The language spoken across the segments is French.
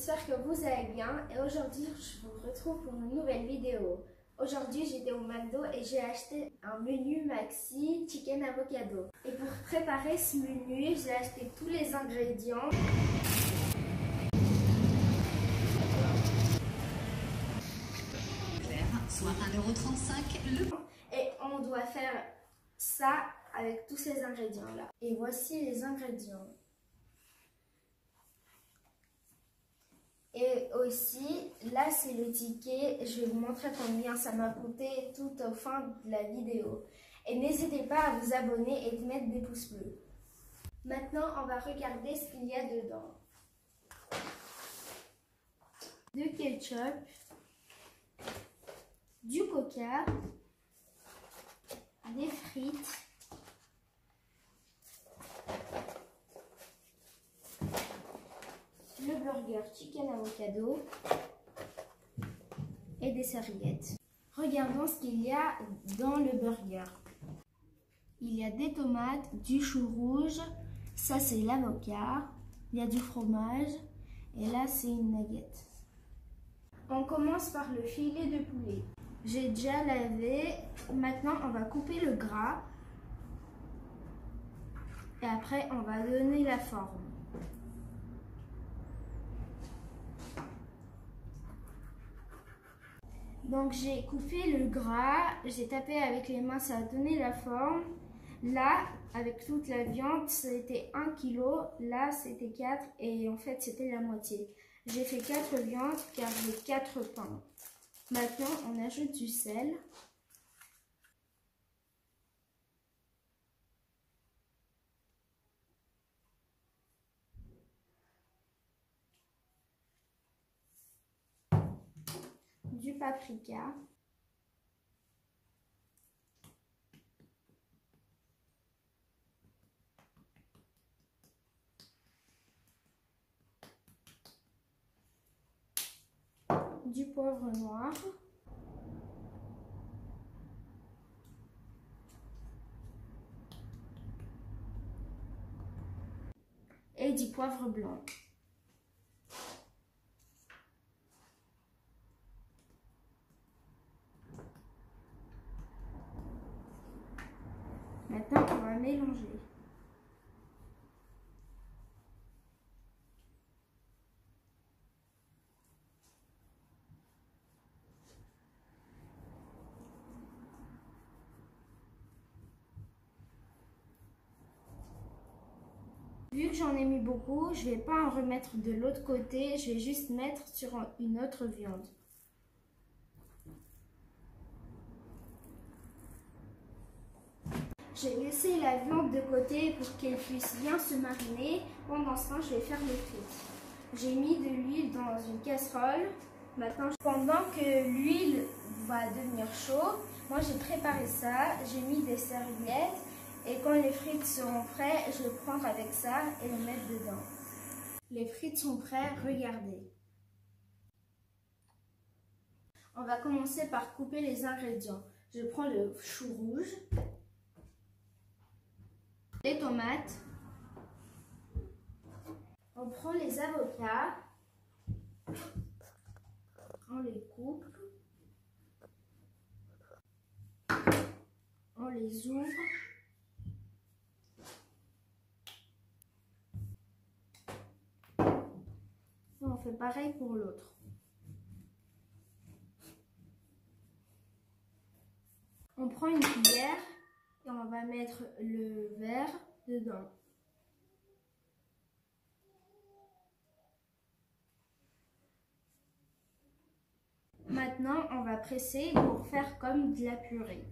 j'espère que vous allez bien et aujourd'hui je vous retrouve pour une nouvelle vidéo. Aujourd'hui j'étais au McDo et j'ai acheté un menu maxi chicken avocado. Et pour préparer ce menu, j'ai acheté tous les ingrédients. Soit 1,35 € le... Et on doit faire ça avec tous ces ingrédients là. Et voici les ingrédients. Et aussi, là c'est le ticket, je vais vous montrer combien ça m'a coûté tout au fin de la vidéo. Et n'hésitez pas à vous abonner et de mettre des pouces bleus. Maintenant, on va regarder ce qu'il y a dedans. Du ketchup, du coca, des frites, le burger chicken avocado et des serviettes. Regardons ce qu'il y a dans le burger. Il y a des tomates, du chou rouge, ça c'est l'avocat, il y a du fromage et là c'est une nugget. On commence par le filet de poulet. J'ai déjà lavé, maintenant on va couper le gras et après on va donner la forme. Donc j'ai coupé le gras, j'ai tapé avec les mains, ça a donné la forme. Là, avec toute la viande, c'était 1 kg, là c'était 4 et en fait c'était la moitié. J'ai fait 4 viandes car j'ai 4 pains. Maintenant, on ajoute du sel. Du paprika. Du poivre noir. Et du poivre blanc. Maintenant, on va mélanger. Vu que j'en ai mis beaucoup, je ne vais pas en remettre de l'autre côté, je vais juste mettre sur une autre viande. J'ai laissé la viande de côté pour qu'elle puisse bien se mariner. Pendant ce temps, je vais faire les frites. J'ai mis de l'huile dans une casserole. Maintenant, pendant que l'huile va devenir chaude, moi j'ai préparé ça. J'ai mis des serviettes et quand les frites seront prêtes, je vais prendre avec ça et les mettre dedans. Les frites sont prêtes, regardez. On va commencer par couper les ingrédients. Je prends le chou rouge, les tomates, on prend les avocats, on les coupe, on les ouvre, et on fait pareil pour l'autre. On prend une cuillère et on va mettre le verre dedans. Maintenant, on va presser pour faire comme de la purée.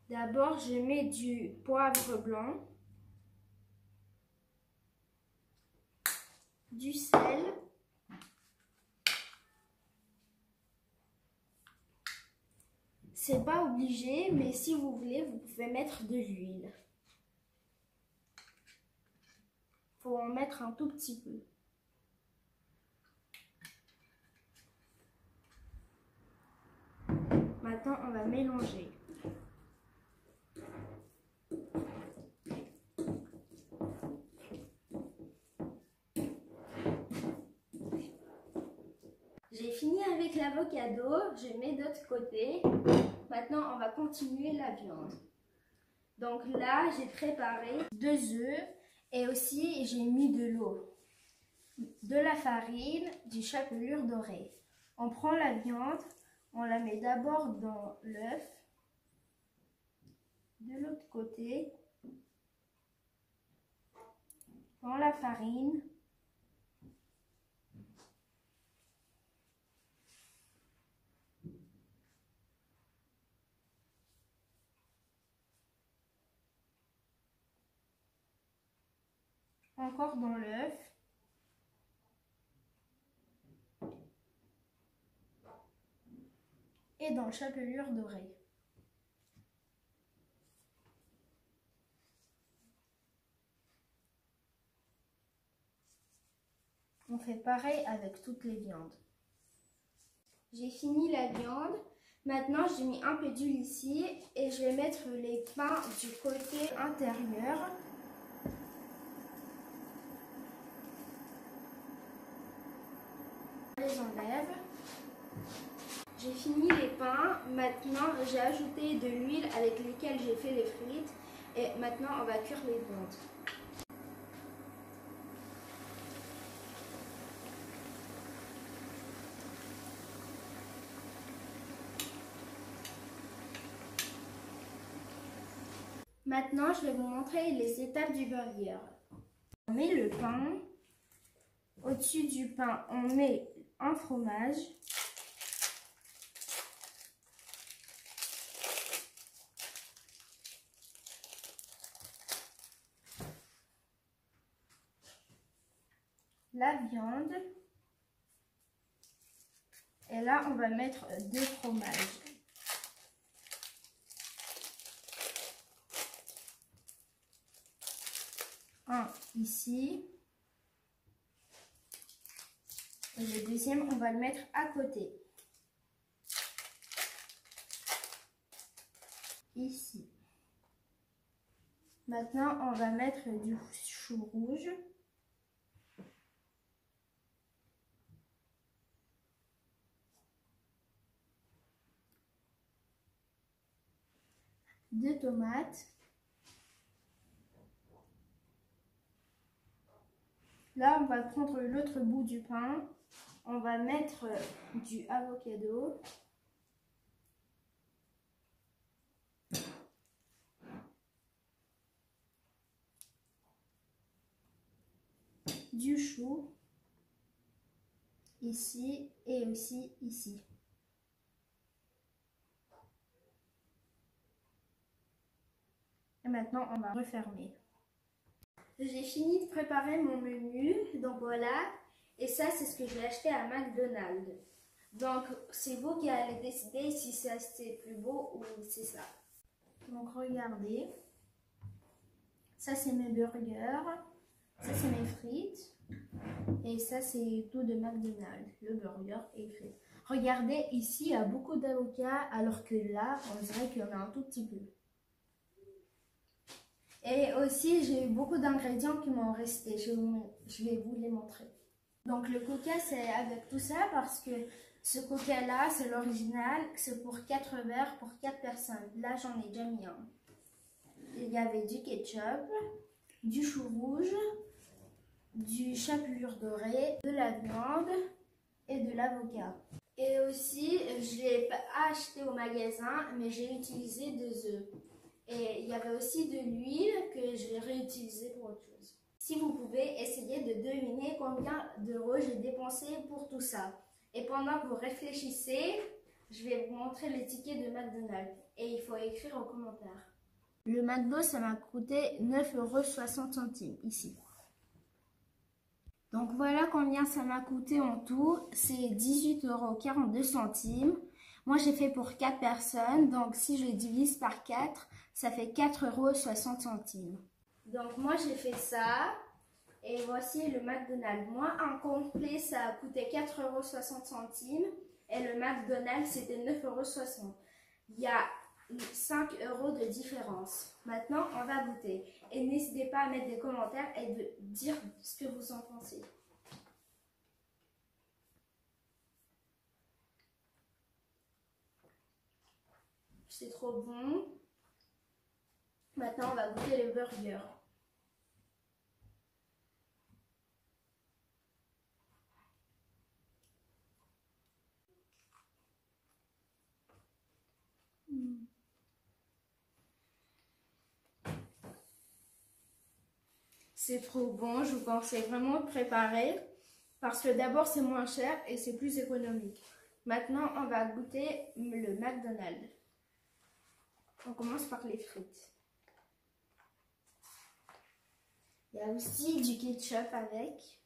D'abord, je mets du poivre blanc, du sel, c'est pas obligé, mais si vous voulez, vous pouvez mettre de l'huile. Faut en mettre un tout petit peu. Maintenant, on va mélanger. avec l'avocado, je mets de l'autre côté. Maintenant, on va continuer la viande. Donc là, j'ai préparé 2 œufs et aussi j'ai mis de l'eau, de la farine, du chapelure dorée. On prend la viande, on la met d'abord dans l'œuf, de l'autre côté, dans la farine, encore dans l'œuf, et dans le chapelure dorée. On fait pareil avec toutes les viandes. J'ai fini la viande. Maintenant, j'ai mis un peu d'huile ici et je vais mettre les pains du côté intérieur. Je les enlève. J'ai fini les pains. Maintenant, j'ai ajouté de l'huile avec laquelle j'ai fait les frites. Et maintenant, on va cuire les viandes. Maintenant, je vais vous montrer les étapes du burger. On met le pain. Au-dessus du pain, on met un fromage. La viande. Et là, on va mettre 2 fromages. Un ici. Et le deuxième, on va le mettre à côté. Ici. Maintenant, on va mettre du chou rouge. Deux tomates. Là, on va prendre l'autre bout du pain. On va mettre du avocado. Du chou. Ici et aussi ici. Et maintenant, on va refermer. J'ai fini de préparer mon menu, donc voilà. Et ça, c'est ce que j'ai acheté à McDonald's. Donc, c'est vous qui allez décider si c'est plus beau ou c'est ça. Donc, regardez. Ça, c'est mes burgers. Ça, c'est mes frites. Et ça, c'est tout de McDonald's. Le burger et les frites. Regardez, ici, il y a beaucoup d'avocats, alors que là, on dirait qu'il y en a un tout petit peu. Et aussi, j'ai eu beaucoup d'ingrédients qui m'ont resté. Je vais vous les montrer. Donc, le coca, c'est avec tout ça parce que ce coca-là, c'est l'original. C'est pour 4 verres pour 4 personnes. Là, j'en ai déjà mis un. Il y avait du ketchup, du chou rouge, du chapelure dorée, de la viande et de l'avocat. Et aussi, je ne l'ai pas acheté au magasin, mais j'ai utilisé 2 œufs. Et il y avait aussi de l'huile que je vais réutiliser pour autre chose. Si vous pouvez, essayez de deviner combien d'euros j'ai dépensé pour tout ça. Et pendant que vous réfléchissez, je vais vous montrer les tickets de McDonald's. Et il faut écrire en commentaire. Le McDo, ça m'a coûté 9,60 € ici. Donc voilà combien ça m'a coûté en tout. C'est 18,42 €. Moi, j'ai fait pour 4 personnes. Donc, si je divise par 4, ça fait 4,60 €. Donc, moi, j'ai fait ça. Et voici le McDonald's. Moi, un complet, ça a coûté 4,60 €. Et le McDonald's, c'était 9,60 €. Il y a 5 € de différence. Maintenant, on va goûter. Et n'hésitez pas à mettre des commentaires et de dire ce que vous en pensez. C'est trop bon. Maintenant, on va goûter les burgers. C'est trop bon, je vous conseille vraiment de préparer parce que d'abord c'est moins cher et c'est plus économique. Maintenant, on va goûter le McDonald's. On commence par les frites. Il y a aussi du ketchup avec.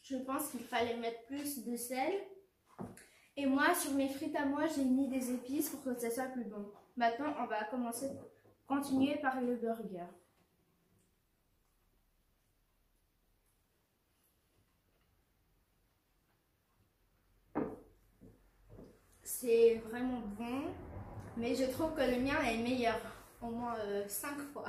Je pense qu'il fallait mettre plus de sel. Et moi, sur mes frites à moi, j'ai mis des épices pour que ça soit plus bon. Maintenant, on va continuer par le burger. C'est vraiment bon, mais je trouve que le mien est meilleur, au moins 5 fois.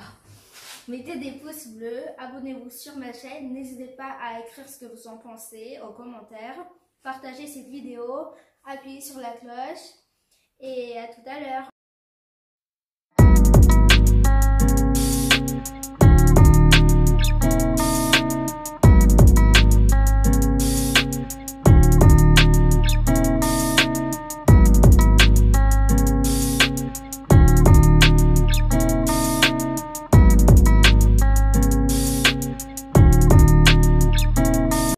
Mettez des pouces bleus, abonnez-vous sur ma chaîne, n'hésitez pas à écrire ce que vous en pensez en commentaire, partagez cette vidéo, appuyez sur la cloche et à tout à l'heure.